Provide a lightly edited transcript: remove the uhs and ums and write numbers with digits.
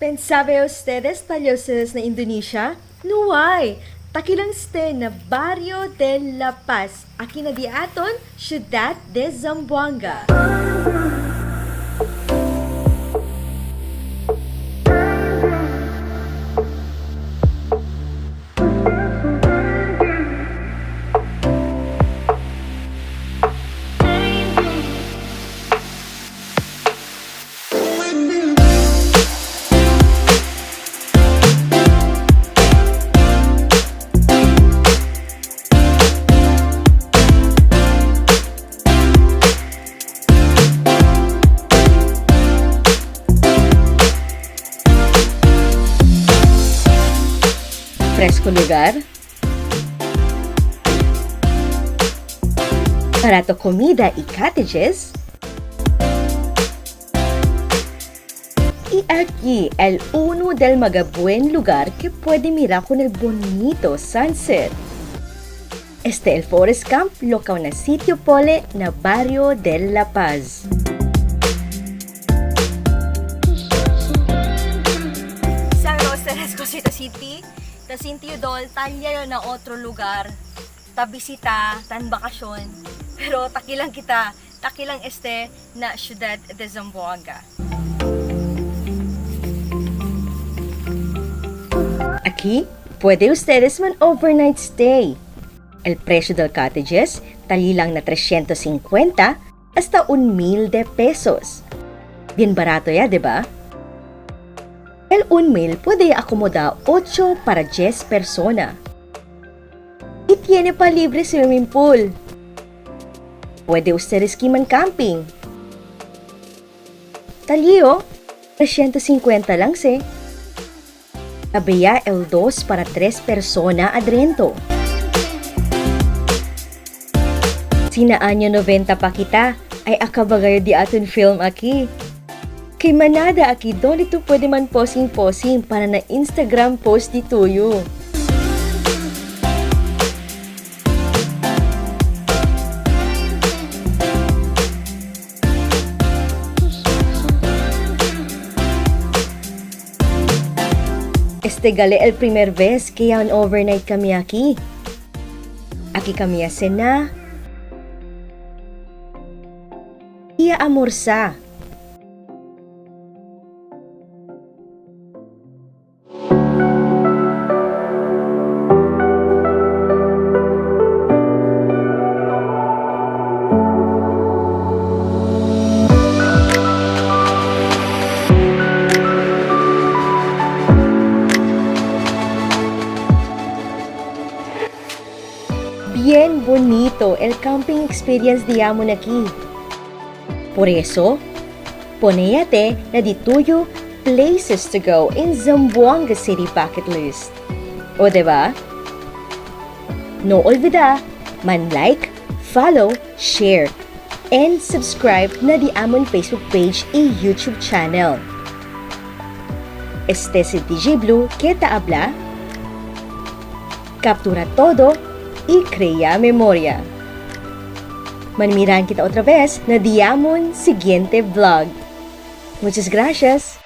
¿Pensabe ustedes taliosos na Indonesia? No hay. Takilang ste na Barrio de La Paz. Aquí na di aton, Ciudad de Zamboanga. Presko lugar, barato comida y cottages, y aquí el uno del magabuen lugar que puede mirar con el bonito sunset. El Forest Camp local na Sitio Pole na Barrio de La Paz. Sabi ko, Sitio City, ta Sitio Dol, talya yun na otro lugar, ta bisita, tan bakasyon, pero takilang na Ciudad de Zamboanga. Aquí puede ustedes man overnight stay. El precio del cottages tali lang na 350 hasta 1,000 pesos. Bien barato ya, diba? El 1,000 puede acomodar 8 para 10 personas. Y tiene pa libre swimming pool. Puede ustedes skiman camping. Talio, 350 lang se. Había el 2 para 3 persona adrento. Sina año 90 pa kita, ay akabagayo di aton film aki. Kay manada aki, doon ito pwede man posing-posing para na Instagram post di tuyo. Gale el primer vez kaya on overnight kami aki. Aki kami asena. Iya amorsa. Bien bonito el camping experience diamond aquí. Por eso, ponéate na di tuyo places to go in Zamboanga City bucket list. O diba? No olvida, man like, follow, share, and subscribe na di amon Facebook page y YouTube channel. Si DJ Bloo que te habla. Captura todo y crea memoria. Manmiran kita otra vez na diamond siguiente vlog. Muchas gracias!